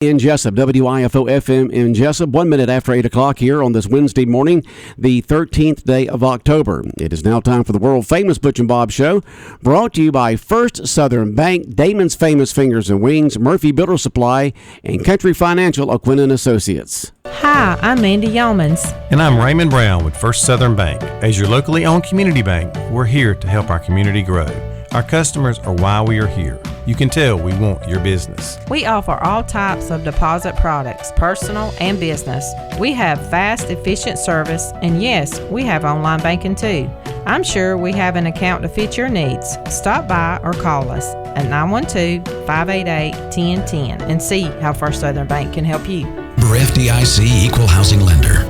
In Jessup, WIFO-FM in Jessup, 1 minute after 8 o'clock here on this Wednesday morning, the 13th day of October. It is now time for the world-famous Butch and Bob Show, brought to you by First Southern Bank, Damon's Famous Fingers and Wings, Murphy Builder Supply, and Country Financial of Quinn & Associates. Hi, I'm Mandy Yeomans. And I'm Raymond Brown with First Southern Bank. As your locally owned community bank, we're here to help our community grow. Our customers are why we are here. You can tell we want your business. We offer all types of deposit products, personal and business. We have fast, efficient service, and yes, we have online banking too. I'm sure we have an account to fit your needs. Stop by or call us at 912-588-1010 and see how First Southern Bank can help you. For FDIC Equal Housing Lender.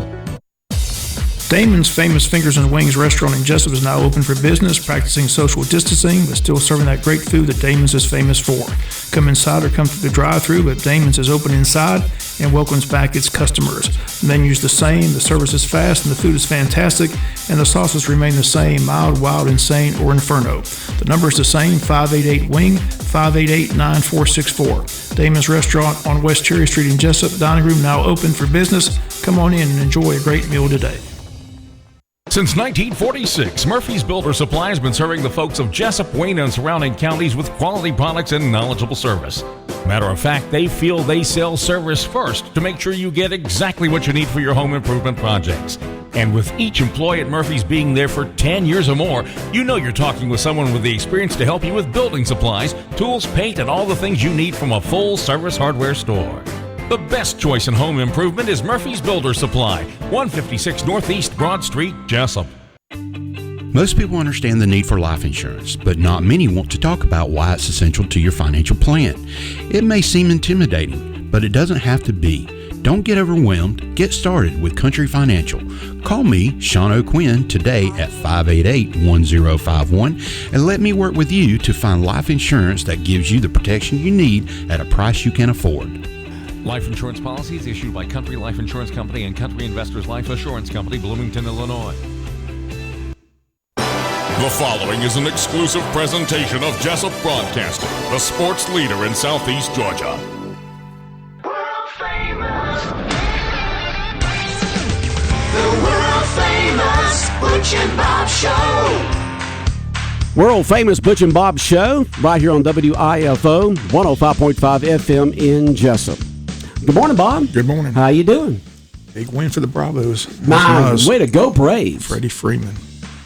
Damon's Famous Fingers and Wings restaurant in Jessup is now open for business, practicing social distancing, but still serving that great food that Damon's is famous for. Come inside or come through the drive-thru, but Damon's is open inside and welcomes back its customers. The menu's the same, the service is fast, and the food is fantastic, and the sauces remain the same, mild, wild, insane, or inferno. The number is the same, 588-WING, 588-9464. Damon's Restaurant on West Cherry Street in Jessup. Dining room now open for business. Come on in and enjoy a great meal today. Since 1946, Murphy's Builder Supply has been serving the folks of Jessup, Wayne, and surrounding counties with quality products and knowledgeable service. Matter of fact, they feel they sell service first to make sure you get exactly what you need for your home improvement projects. And with each employee at Murphy's being there for 10 years or more, you know you're talking with someone with the experience to help you with building supplies, tools, paint, and all the things you need from a full-service hardware store. The best choice in home improvement is Murphy's Builder Supply, 156 Northeast Broad Street, Jessup. Most people understand the need for life insurance, but not many want to talk about why it's essential to your financial plan. It may seem intimidating, but it doesn't have to be. Don't get overwhelmed. Get started with Country Financial. Call me, Sean O'Quinn, today at 588-1051 and let me work with you to find life insurance that gives you the protection you need at a price you can afford. Life insurance policies issued by Country Life Insurance Company and Country Investors Life Assurance Company, Bloomington, Illinois. The following is an exclusive presentation of Jessup Broadcasting, the sports leader in Southeast Georgia. World famous. The world famous Butch and Bob Show. World famous Butch and Bob Show, right here on WIFO 105.5 FM in Jessup. Good morning, Bob. Good morning. How you doing? Big win for the Bravos. Nice. Way to go, Braves. Freddie Freeman.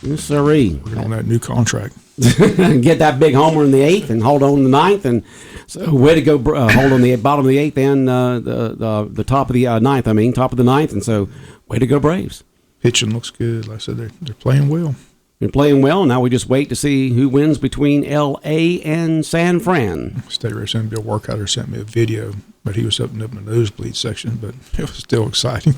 Yes, sirree. Working on that new contract. Get that big homer in the 8th and hold on in the 9th. And so way to go, hold on the bottom of the 8th and the top of the 9th, top of the 9th. And so way to go, Braves. Pitching looks good. Like I said, they're playing well. They're playing well. Now we just wait to see who wins between L.A. and San Fran. State Representative Bill Workhouser sent me a video, but he was up in the nosebleed section, but it was still exciting.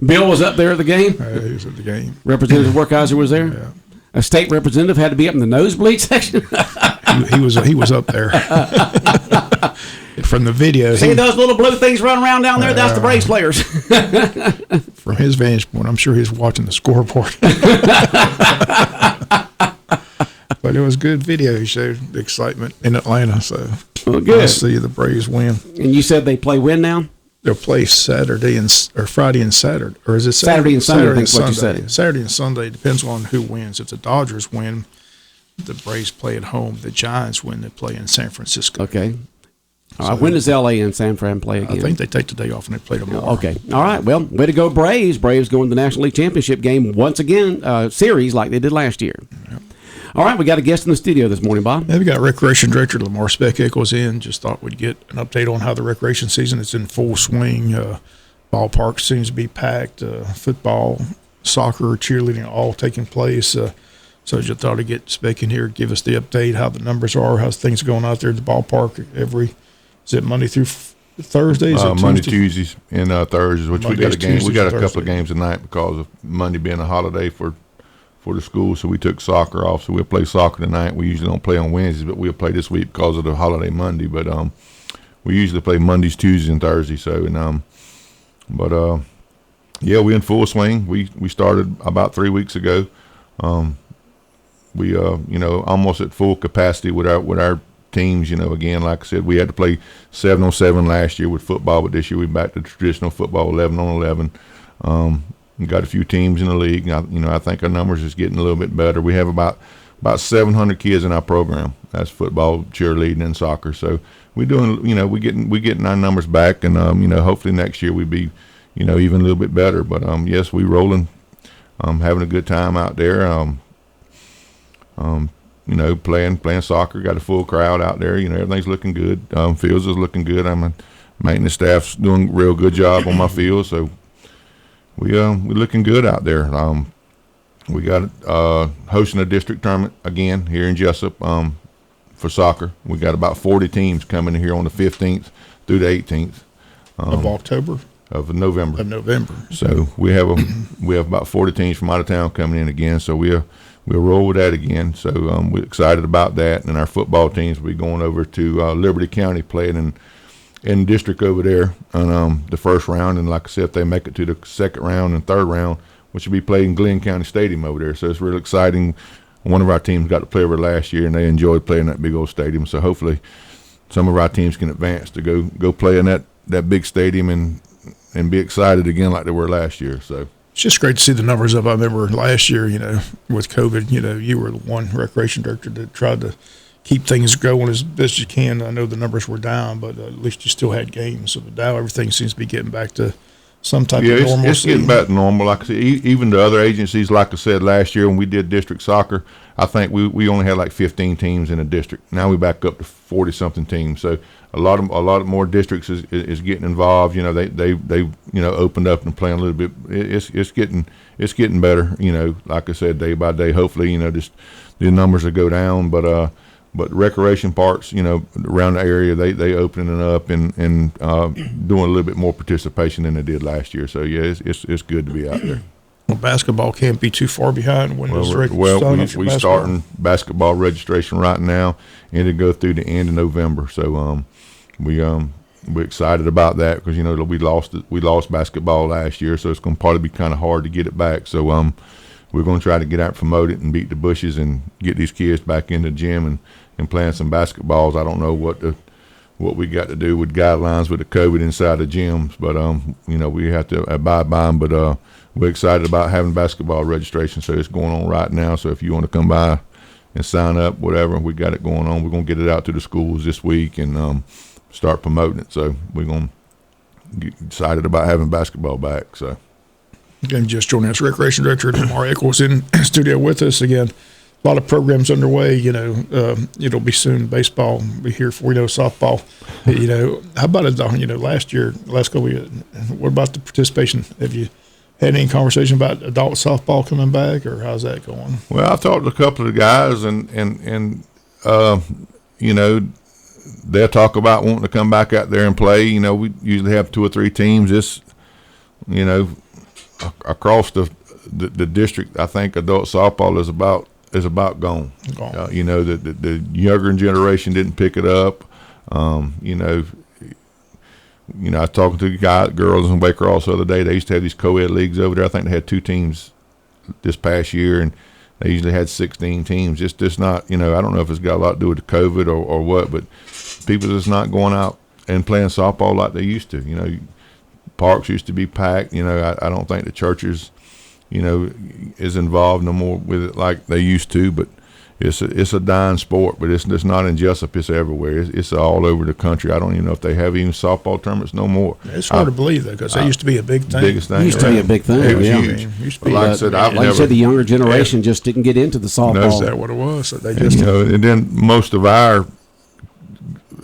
Bill was up there at the game? He was at the game. Representative Workhouser was there? Yeah. A state representative had to be up in the nosebleed section? he was up there. From the video. See those little blue things running around down there? That's the Braves players. From his vantage point, I'm sure he's watching the scoreboard. But it was a good video. He showed the excitement in Atlanta. So good. Let's see the Braves win. And you said they play when now? They'll play Friday and Saturday, or is it Saturday and Sunday? I think what you said. Saturday and Sunday depends on who wins. If the Dodgers win, the Braves play at home. The Giants win, they play in San Francisco. Okay. All right. When does L.A. and San Fran play again? I think they take the day off and they play tomorrow. Okay. All right. Well, way to go, Braves. Braves going to the National League Championship game once again, series like they did last year. Yep. All right. We got a guest in the studio this morning, Bob. Yeah, we got Recreation Director Lamar Speck-Eccles in. Just thought we'd get an update on how the recreation season is in full swing. Ballpark seems to be packed. Football, soccer, cheerleading, all taking place. So just thought I'd get Speck in here, give us the update, how the numbers are, how's things going out there at the ballpark is it Monday through Thursdays? Monday, Tuesdays, and Thursdays. Which Mondays, we got a game. Tuesdays, We got a Thursdays. couple of games tonight because of Monday being a holiday for the school. So we took soccer off. So we'll play soccer tonight. We usually don't play on Wednesdays, but we'll play this week because of the holiday Monday. But we usually play Mondays, Tuesdays, and Thursdays. So yeah, we're in full swing. We started about 3 weeks ago. We almost at full capacity with our teams. Again, like I said, we had to play 7-on-7 last year with football, but this year we're back to traditional football, 11-on-11. We got a few teams in the league. I think our numbers is getting a little bit better. We have about 700 kids in our program. That's football, cheerleading, and soccer. So we're doing, we getting our numbers back, and hopefully next year we be, even a little bit better. But yes, we rolling, having a good time out there. Playing soccer. Got a full crowd out there. Everything's looking good. Fields is looking good. Maintenance staff's doing a real good job on my field. So we're looking good out there. We got hosting a district tournament again here in Jessup for soccer. We got about 40 teams coming here on the 15th through the 18th of October. Of November. So we have about 40 teams from out of town coming in again. So we'll roll with that again. So we're excited about that. And our football teams will be going over to Liberty County, playing in district over there on the first round. And like I said, if they make it to the second round and third round, which will be played in Glenn County Stadium over there. So it's really exciting. One of our teams got to play over last year, and they enjoyed playing that big old stadium. So hopefully some of our teams can advance to go play in that big stadium and be excited again like they were last year. So it's just great to see the numbers up. I remember last year, with COVID, you were the one recreation director that tried to keep things going as best you can. I know the numbers were down, but at least you still had games. So now everything seems to be getting back to some type of normalcy. It's getting back to normal. Like I said, even the other agencies, like I said, last year when we did district soccer, I think we only had like 15 teams in a district. Now we back up to 40-something teams. So a lot of more districts is getting involved. They opened up and playing a little bit. It's getting better. Like I said, day by day. Hopefully, just the numbers will go down, but recreation parks, around the area, they opening it up and doing a little bit more participation than they did last year. So yeah, it's good to be out there. Well, basketball can't be too far behind. When we starting basketball registration right now, and it go through the end of November. So we're excited about that because we lost basketball last year, so it's going to probably be kind of hard to get it back. So we're going to try to get out, promote it, and beat the bushes and get these kids back in the gym and playing some basketballs. I don't know what we got to do with guidelines with the COVID inside the gyms, but we have to abide by them. But we're excited about having basketball registration, so it's going on right now. So if you want to come by and sign up, whatever, we got it going on. We're going to get it out to the schools this week and start promoting it. So we're going to get excited about having basketball back. So. Again, just joining us, Recreation Director Demar Eccles in studio with us again. A lot of programs underway. It'll be soon baseball. Be here for softball. How about last couple years? What about the participation? Have you had any conversation about adult softball coming back, or how's that going? Well, I've talked to a couple of the guys, and they'll talk about wanting to come back out there and play. We usually have 2 or 3 teams. Across the district, I think adult softball is about gone. The younger generation didn't pick it up. I was talking to girls in Waycross the other day. They used to have these co-ed leagues over there. I think they had 2 teams this past year, and they usually had 16 teams. Just not, I don't know if it's got a lot to do with the COVID or what, but people just not going out and playing softball like they used to. Parks used to be packed. I don't think the churches, is involved no more with it like they used to. But it's a dying sport. But it's not in Jessup. It's everywhere. It's all over the country. I don't even know if they have even softball tournaments no more. It's hard to believe that because that used to be a big thing. Biggest thing. It used to be a big thing. It was yeah. huge. Like I said, the younger generation just didn't get into the softball. Is that what it was? So they just and then most of our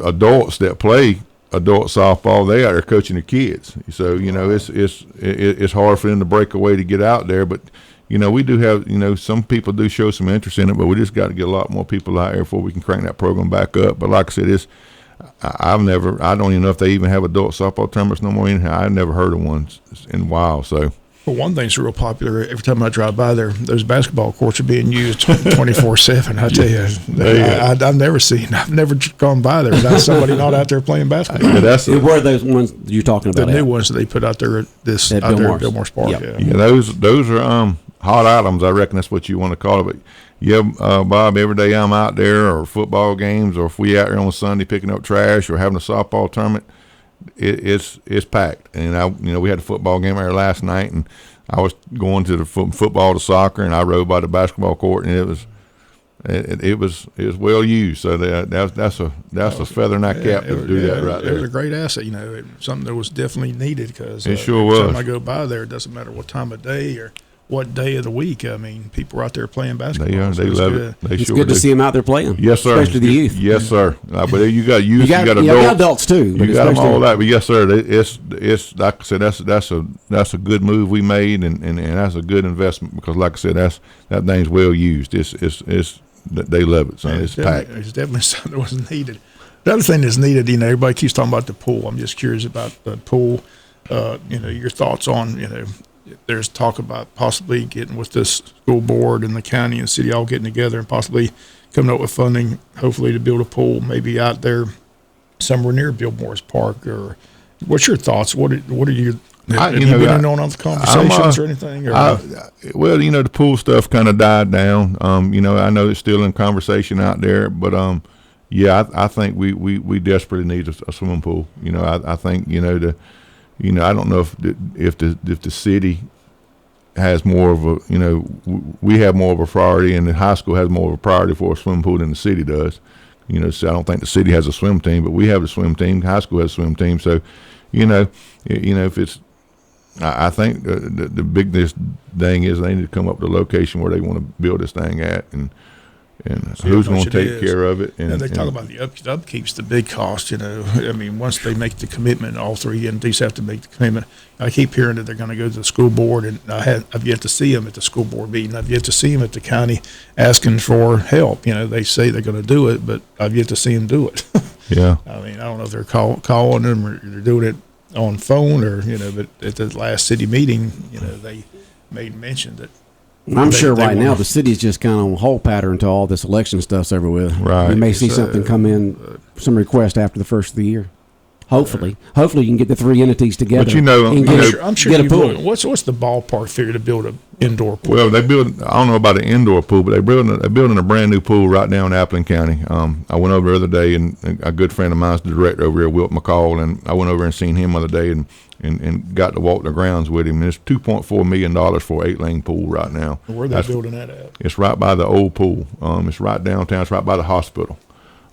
adults that play adult softball, they out there coaching the kids. So it's hard for them to break away to get out there. But we do have some people do show some interest in it, but we just got to get a lot more people out there before we can crank that program back up. But like I said, I don't even know if they even have adult softball tournaments no more. Anyhow, I've never heard of one in a while. So. Well, one thing's real popular. Every time I drive by there, those basketball courts are being used 24/7. I tell you, I've never gone by there without somebody not out there playing basketball. Where are those ones you're talking about? The new ones that they put out there at Billmore's Park. Yep. Yeah, those are hot items. I reckon that's what you want to call it. But Bob, every day I'm out there, or football games, or if we out there on Sunday picking up trash or having a softball tournament, it's packed. And we had a football game there last night, and I was going to the football to soccer, and I rode by the basketball court, and it was well used. So that's a feather in our cap to do that right there. It was a great asset, something that was definitely needed, because it sure was. Every time I go by there, it doesn't matter what time of day or what day of the week. I mean, people are out there playing basketball. They love it. It's good to see them out there playing. Yes, sir. Especially the youth. Yes, sir. But you got youth, you got adults too. You got them all that. But yes, sir. It's like I said, that's a good move we made, and that's a good investment, because like I said, that thing's well used. It's they love it. So it's packed. It's definitely something that was needed. The other thing that's needed, everybody keeps talking about the pool. I'm just curious about the pool. Your thoughts on, there's talk about possibly getting with this school board and the county and city all getting together and possibly coming up with funding, hopefully, to build a pool maybe out there somewhere near Bill Morris Park. Or what's your thoughts? What are you? Have you been in on other conversations or anything? Or? The pool stuff kind of died down. I know it's still in conversation out there, but I think we desperately need a swimming pool. I think I don't know if the city has more of a, we have more of a priority, and the high school has more of a priority for a swimming pool than the city does. So I don't think the city has a swim team, but we have a swim team. High school has a swim team. So, if it's, I think the biggest thing is they need to come up with a location where they want to build this thing at, and who's going to take care of it. And they talk about the upkeep's the big cost. Once they make the commitment, all three entities have to make the commitment. I keep hearing that they're going to go to the school board, and I've yet to see them at the school board meeting. I've yet to see them at the county asking for help. They say they're going to do it, but I've yet to see them do it. Yeah. I don't know if they're calling them or they're doing it on phone, or but at the last city meeting, they made mention that. I'm sure right now the city's just kind of on hold pattern until all this election stuff's over with. Right. You may see something come in, some request after the first of the year. Hopefully you can get the three entities together. But I'm sure get a pool. What's the ballpark figure to build an indoor pool? Well, I don't know about an indoor pool, but they're building a brand new pool right now in Appleton County. I went over the other day, and a good friend of mine's the director over here, Wilt McCall, and I went over and seen him the other day, and got to walk the grounds with him. And it's $2.4 million for an 8-lane pool right now. Where are they building that at? It's right by the old pool. It's right downtown. It's right by the hospital.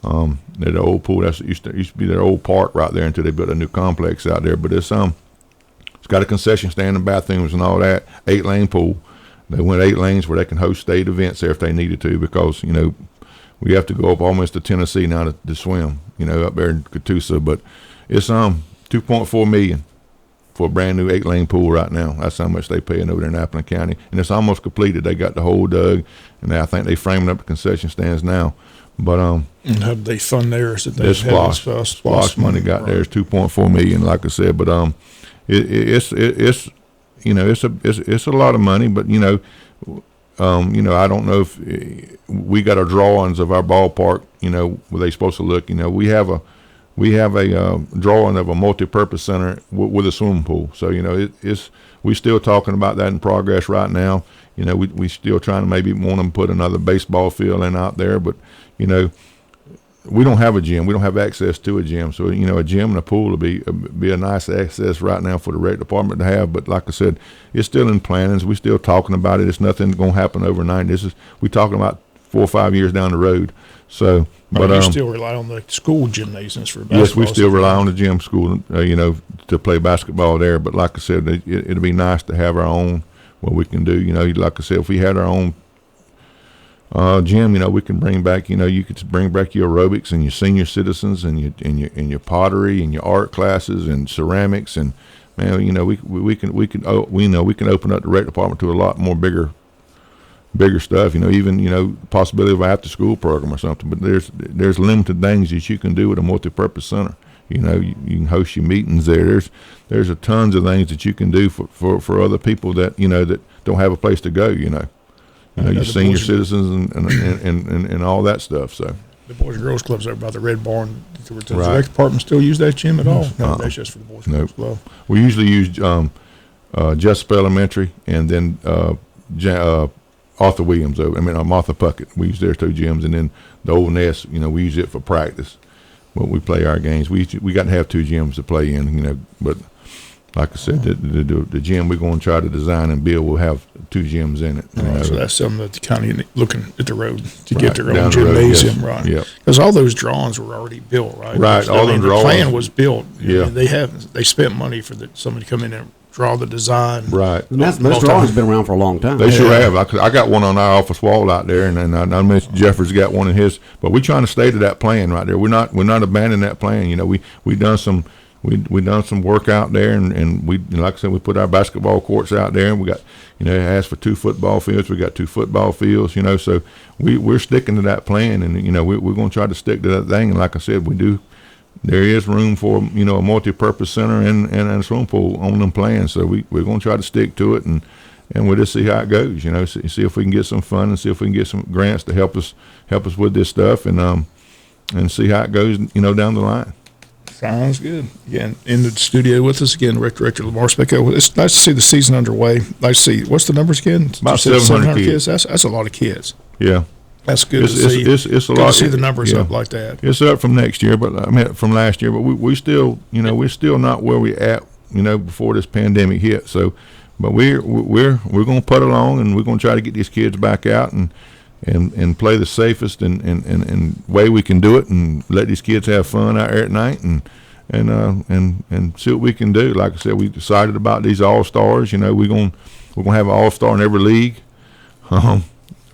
The old pool, it used to be their old park right there until they built a new complex out there. But it's got a concession stand and bathrooms and all that. 8-lane pool. They went 8 lanes where they can host state events there if they needed to, because we have to go up almost to Tennessee now to swim. Up there in Catoosa. But it's $2.4 million for a brand new 8-lane pool right now. That's how much they paying over there in Appleton County, and it's almost completed. They got the hole dug, and I think they framing up the concession stands now. But and how did they fund theirs? This SPLOST money got theirs, $2.4 million, like I said. But it's a lot of money. But I don't know if we got our drawings of our ballpark. Where they supposed to look. We have a drawing of a multi-purpose center with a swimming pool. So we still talking about that in progress right now. We still trying to maybe want to put another baseball field in out there, but we don't have a gym. We don't have access to a gym. So a gym and a pool would be a nice access right now for the rec department to have. But like I said, it's still in plannings. We still talking about it. It's nothing going to happen overnight. We talking about 4 or 5 years down the road. So. But you still rely on the school gymnasiums for basketball? Yes, we still rely on the gym school, to play basketball there. But like I said, it'd be nice to have our own, what we can do. Like I said, if we had our own gym, we can bring back, you could bring back your aerobics and your senior citizens and your pottery and your art classes and ceramics, and man, we can open up the rec department to a lot more bigger stuff, even possibility of an after school program or something. But there's limited things that you can do with a multi-purpose center. You can host your meetings there. There's a tons of things that you can do for other people that that don't have a place to go. Your senior citizens and all that stuff. So the Boys and Girls Club's over by the Red Barn. Does the rec department still use that gym at all? No, that's just for the Boys and Girls Club. We usually use Jessup Elementary, and then Arthur Williams, Martha Puckett. We use their 2 gyms, and then the old nest, we use it for practice. When we play our games, we got to have 2 gyms to play in, but like I said, the gym we're going to try to design and build will have 2 gyms in it. So that's something that the county looking at the road to Right, get their own down the road, gymnasium, yes. right? Yep. Because all those drawings were already built, right? Right, all them the drawings. plan was built. Yeah. They spent money for somebody to come in and draw the design. Right. And those drawings have been around for a long time. They sure have. I got one on our office wall out there, and I mentioned Jeffers got one in his. But we're trying to stay to that plan right there. We're not abandoning that plan. We done some work out there, and we, like I said, we put our basketball courts out there, and we got, asked for 2 football fields. We got 2 football fields. So we're sticking to that plan, and we're going to try to stick to that thing. And like I said, there is room for a multi-purpose center and a swimming pool on them plans. So we're going to try to stick to it, and we'll just see how it goes. See if we can get some fun and see if we can get some grants to help us with this stuff, and see how it goes. Down the line. Sounds good. Again, in the studio with us again, Director Lamar Specco. It's nice to see the season underway. Nice to see. What's the numbers again? About 700 kids. That's a lot of kids. Yeah. That's good to see. It's a good lot. To see the numbers up like that. It's up from next year, but from last year. But we still, we're still not where we at, before this pandemic hit. So, but we're going to put along, and we're going to try to get these kids back out and play the safest and way we can do it, and let these kids have fun out there at night, and see what we can do. Like I said, we decided about these all-stars. We're going to have an all-star in every league.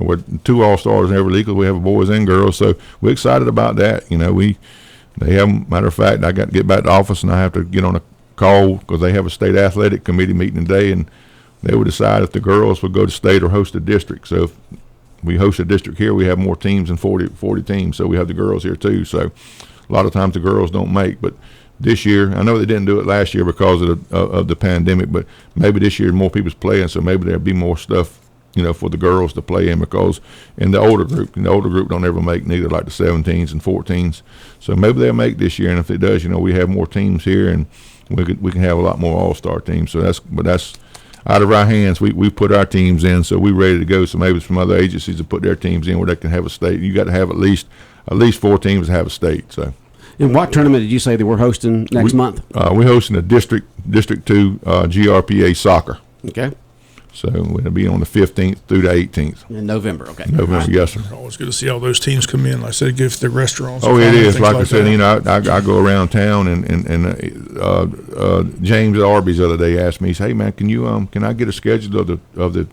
We're 2 all-stars in every league, because we have boys and girls. So we're excited about that. Matter of fact, I got to get back to the office, and I have to get on a call, because they have a state athletic committee meeting today, and they would decide if the girls would go to state or host a district. So if we host a district here, we have more teams than 40 teams. So we have the girls here too. So a lot of times the girls don't make, but this year, I know they didn't do it last year because of the pandemic, but maybe this year more people's playing, so maybe there'll be more stuff, for the girls to play in, because in the older group don't ever make, neither, like the 17s and 14s. So maybe they'll make this year, and if it does, we have more teams here, and we can have a lot more all-star teams. So that's out of our hands. We put our teams in, so we're ready to go. So maybe some other agencies will put their teams in where they can have a state. You got to have at least 4 teams to have a state. So. And what tournament did you say that we're hosting next month? We're hosting a District 2 GRPA soccer. Okay. So it'll be on the 15th through the 18th. In November, okay. November, yes, sir. Always good to see all those teams come in. Like I said, good for the restaurants. Oh, it is. Like I said, I go around town, and James at Arby's the other day asked me, he said, "Hey man, can I get a schedule of the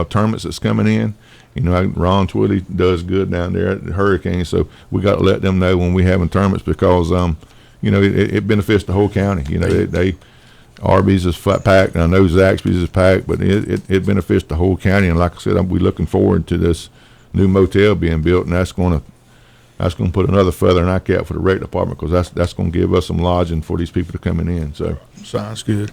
tournaments that's coming in?" Ron Twilly does good down there at the Hurricane, so we got to let them know when we having tournaments, because it benefits the whole county. They Arby's is packed, and I know Zaxby's is packed, but it benefits the whole county. And like I said, we're looking forward to this new motel being built, and that's going to put another feather in our cap for the rec department, because that's going to give us some lodging for these people to coming in. So sounds good.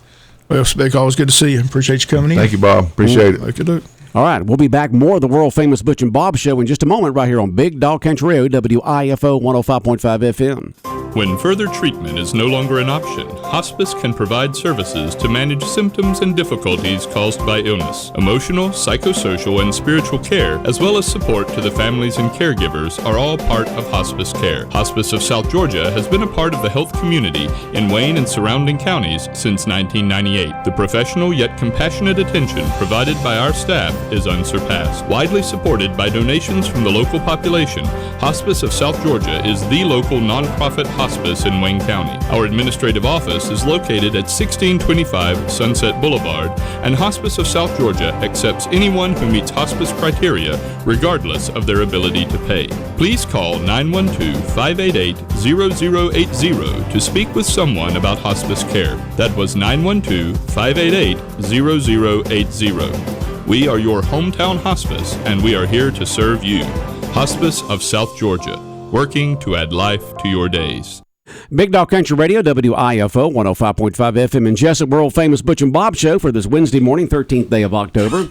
Well, Speck, always good to see you. Appreciate you coming in. Thank you, Bob. Appreciate it. Thank you, Luke. All right, we'll be back more of the world-famous Butch and Bob Show in just a moment right here on Big Dog Country Radio, WIFO 105.5 FM. When further treatment is no longer an option, hospice can provide services to manage symptoms and difficulties caused by illness. Emotional, psychosocial, and spiritual care, as well as support to the families and caregivers, are all part of hospice care. Hospice of South Georgia has been a part of the health community in Wayne and surrounding counties since 1998. The professional yet compassionate attention provided by our staff is unsurpassed. Widely supported by donations from the local population, Hospice of South Georgia is the local nonprofit hospice in Wayne County. Our administrative office is located at 1625 Sunset Boulevard, and Hospice of South Georgia accepts anyone who meets hospice criteria, regardless of their ability to pay. Please call 912-588-0080 to speak with someone about hospice care. That was 912-588-0080. We are your hometown hospice, and we are here to serve you. Hospice of South Georgia, working to add life to your days. Big Dog Country Radio, WIFO 105.5 FM in Jessup, world-famous Butch and Bob Show for this Wednesday morning, 13th day of October.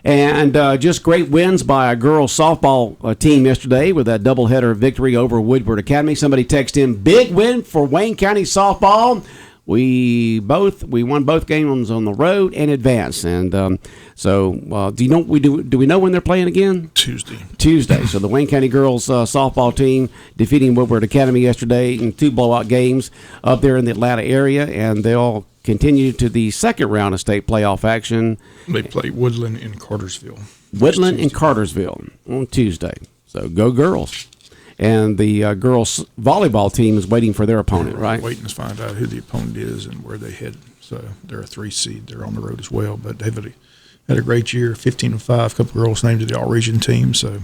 And just great wins by a girls softball team yesterday with that doubleheader victory over Woodward Academy. Somebody texted in, big win for Wayne County softball. we won both games on the road and advanced. And do you know do we know when they're playing again? Tuesday. So the Wayne County girls softball team defeating Woodward Academy yesterday in 2 blowout games up there in the Atlanta area, and they'll continue to the second round of state playoff action. They play Woodland in Cartersville. Woodland in Cartersville on Tuesday. So go girls. And the girls volleyball team is waiting for their opponent, right? Waiting to find out who the opponent is and where they head. So they're a 3 seed. They're on the road as well. But they've had a great year, 15-5. A couple girls named to the all-region team. So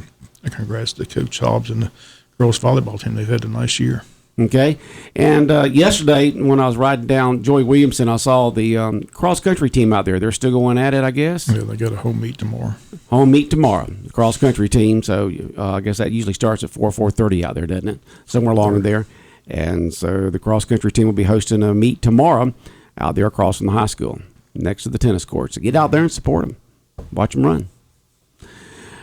congrats to Coach Hobbs and the girls volleyball team. They've had a nice year. Okay. And yesterday, when I was riding down Joy Williamson, I saw the cross-country team out there. They're still going at it, I guess? Yeah, they got a home meet tomorrow. The cross-country team. So I guess that usually starts at 4:30 out there, doesn't it? Somewhere along in there. And so the cross-country team will be hosting a meet tomorrow out there across from the high school next to the tennis courts. So get out there and support them. Watch them run.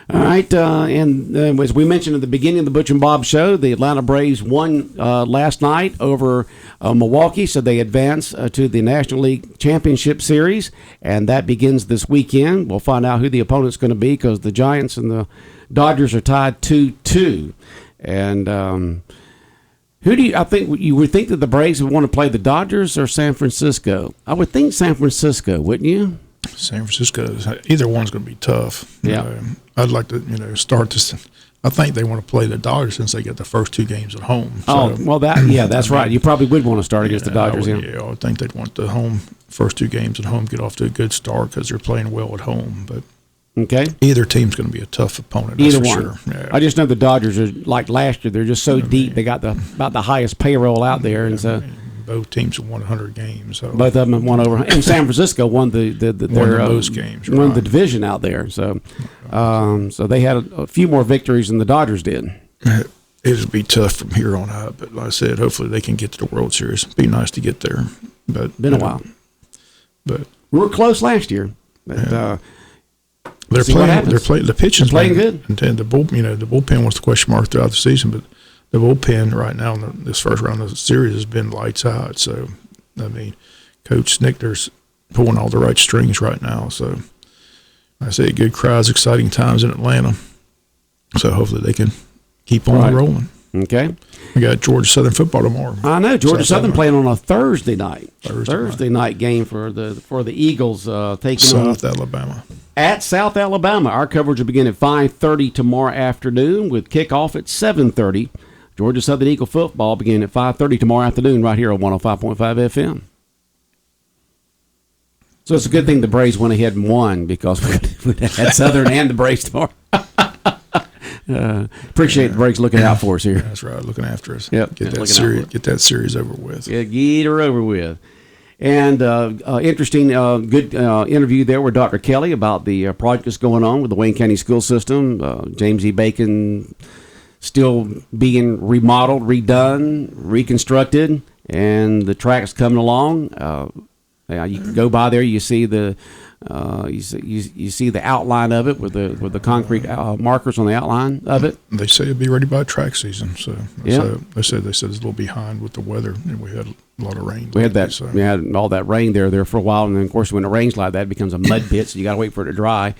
All right, and as we mentioned at the beginning of the Butch and Bob Show, the Atlanta Braves won last night over Milwaukee, so they advance to the National League Championship Series, and that begins this weekend. We'll find out who the opponent's going to be because the Giants and the Dodgers are tied 2-2. And I think you would think that the Braves would want to play the Dodgers or San Francisco? I would think San Francisco, wouldn't you? San Francisco, either one's going to be tough. Yeah. I'd like to, start this. I think they want to play the Dodgers since they get the first 2 games at home. So, that's right. You probably would want to start against the Dodgers. I would think they'd want the first 2 games at home, get off to a good start because they're playing well at home. But either team's going to be a tough opponent. Either that's one. For sure. Yeah. I just know the Dodgers are like last year. They're just so deep. They got about the highest payroll out there, and so. Both teams have won 100 games. So. Both of them have won over. And San Francisco won their most games. Won the division out there. So, so they had a few more victories than the Dodgers did. It'll be tough from here on out, but like I said, hopefully they can get to the World Series. It'd be nice to get there. But been a while. But we were close last year. But, they're playing. The pitching's playing good. And the bullpen was the question mark throughout the season, but. The bullpen right now in this first round of the series has been lights out. So, Coach Snickler's pulling all the right strings right now. So, I say good crowds, exciting times in Atlanta. So, hopefully they can keep on rolling. Okay. We got Georgia Southern football tomorrow. I know Georgia Southern playing on a Thursday night. Thursday night game for the Eagles taking South Alabama. At South Alabama. Our coverage will begin at 5:30 tomorrow afternoon with kickoff at 7:30. Georgia Southern Eagle football beginning at 5:30 tomorrow afternoon right here on 105.5 FM. So it's a good thing the Braves went ahead and won because we had Southern and the Braves tomorrow. Appreciate the Braves looking out for us here. That's right, looking after us. Yep. Get that series over with. Yeah, get her over with. And interesting, good interview there with Dr. Kelly about the project that's going on with the Wayne County school system. James E. Bacon still being remodeled, redone, reconstructed, and the track's coming along. You can go by there, you see the you see the outline of it with the concrete markers on the outline of it. They say it'll be ready by track season. So they said it's a little behind with the weather, and we had a lot of rain. We had all that rain there for a while, and then of course when it rains like that, it becomes a mud pit. So you got to wait for it to dry.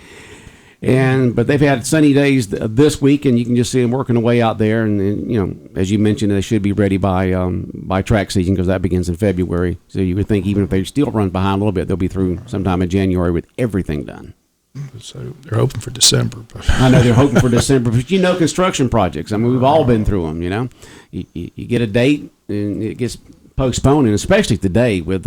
But they've had sunny days this week, and you can just see them working away out there. And as you mentioned, they should be ready by track season because that begins in February. So you would think even if they still run behind a little bit, they'll be through sometime in January with everything done. So they're hoping for December. I know they're hoping for December, but construction projects. I mean, we've all been through them. You get a date and it gets postponed, and especially today with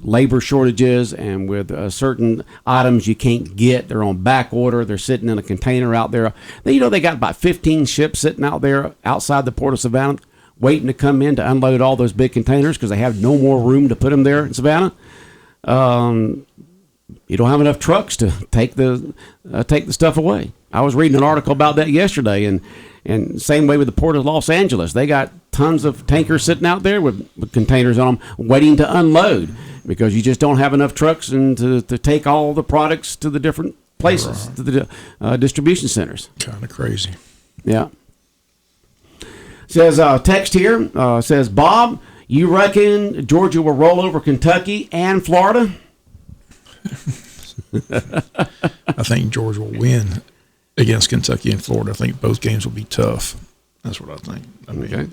labor shortages and with certain items you can't get. They're on back order. They're sitting in a container out there. They got about 15 ships sitting out there outside the port of Savannah waiting to come in to unload all those big containers because they have no more room to put them there in Savannah. You don't have enough trucks to take the stuff away. I was reading an article about that yesterday, and same way with the Port of Los Angeles. They got tons of tankers sitting out there with containers on them waiting to unload because you just don't have enough trucks and to take all the products to the different places, to the distribution centers. Kind of crazy. Yeah. Says text here, says, Bob, You reckon Georgia will roll over Kentucky and Florida? I think Georgia will win against Kentucky and Florida. I think both games will be tough. That's what I think. I mean,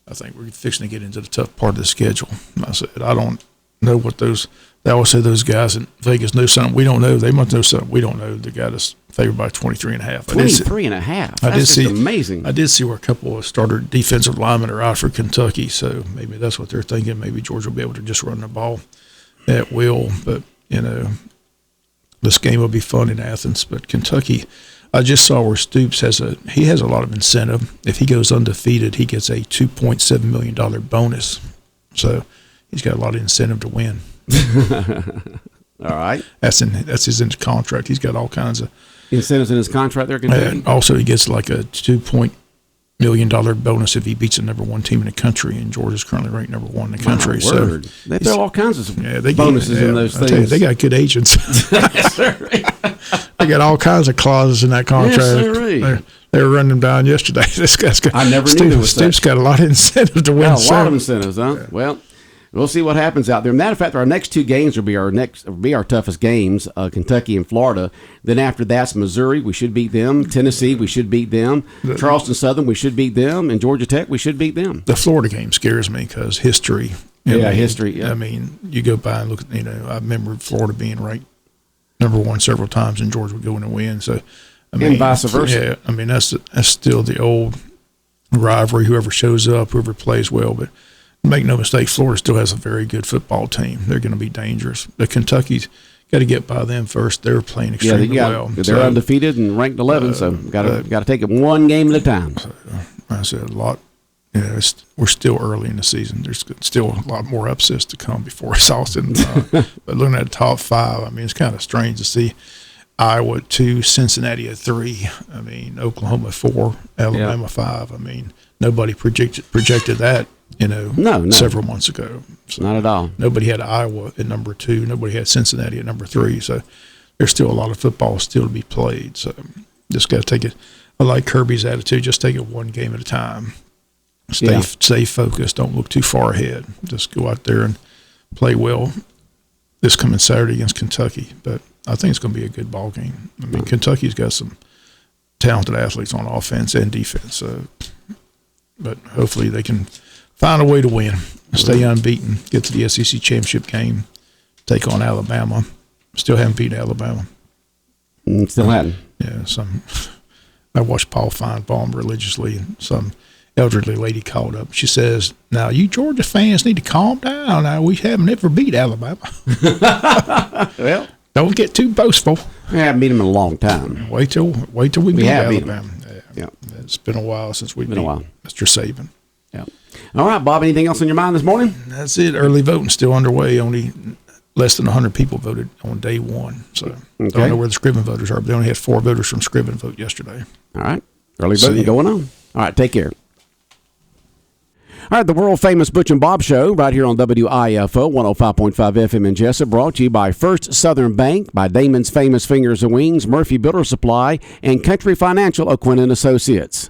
I think we're fixing to get into the tough part of the schedule. I said, I don't know what those – they always say those guys in Vegas know something we don't know. They must know something we don't know. They got us favored by 23.5. 23.5. That's just amazing. I did see where a couple of starter defensive linemen are out for Kentucky, so maybe that's what they're thinking. Maybe Georgia will be able to just run the ball at will. But, this game will be fun in Athens. But Kentucky, I just saw where Stoops has a lot of incentive. If he goes undefeated, he gets a $2.7 million bonus. So he's got a lot of incentive to win. All right. That's his contract. He's got all kinds of incentives in his contract there. And also he gets like a $2 million bonus if he beats the number one team in the country, and Georgia's currently ranked number one in the country. So they throw all kinds of bonuses in those things. They got good agents. Yes, sir. They got all kinds of clauses in that contract. Yes, they were running them down yesterday. This guy's got. I never knew there was Steve's got a lot of incentive to win. A lot of incentives, huh? Yeah. Well, we'll see what happens out there. Matter of fact, our next two games will be our toughest games, Kentucky and Florida. Then after that's Missouri, we should beat them. Tennessee, we should beat them. Charleston Southern, we should beat them. And Georgia Tech, we should beat them. The Florida game scares me because history. History. Yeah. I mean, you go by and look at, I remember Florida being ranked number one several times, and Georgia would go in and win. So, and vice versa. Yeah, I mean, that's still the old rivalry. Whoever shows up, whoever plays well, but. Make no mistake, Florida still has a very good football team. They're going to be dangerous. The Kentucky's got to get by them first. They're playing extremely well. They're undefeated and ranked 11, so got to take it one game at a time. I said a lot. We're still early in the season. There's still a lot more upsets to come before it's all said and done. But looking at the top five, I mean, it's kind of strange to see Iowa at 2, Cincinnati at 3. I mean, Oklahoma 4, Alabama 5. I mean, nobody projected that. No. Several months ago. So not at all. Nobody had Iowa at number 2. Nobody had Cincinnati at number 3. So there's still a lot of football still to be played. So just got to take it. I like Kirby's attitude. Just take it one game at a time. Stay focused. Don't look too far ahead. Just go out there and play well this coming Saturday against Kentucky. But I think it's going to be a good ball game. I mean, Kentucky's got some talented athletes on offense and defense. But hopefully they can find a way to win, stay unbeaten, get to the SEC championship game, take on Alabama. Still haven't beaten Alabama. Still hadn't. Yeah, I watched Paul Feinbaum religiously, and some elderly lady called up. She says, "Now you Georgia fans need to calm down. Now we haven't ever beat Alabama." Well, don't get too boastful. We haven't beat them in a long time. Wait till we beat Alabama. Yeah, it's been a while since we beat Mr. Saban. Yeah. All right, Bob, anything else on your mind this morning? That's it. Early voting still underway. Only less than 100 people voted on day one. So I don't know where the Scriven voters are, but they only had 4 voters from Scriven vote yesterday. All right. Early voting going on. All right, take care. All right, the world-famous Butch and Bob Show right here on WIFO 105.5 FM in Jessup, brought to you by First Southern Bank, by Damon's Famous Fingers and Wings, Murphy Builder Supply, and Country Financial O'Quinn & Associates.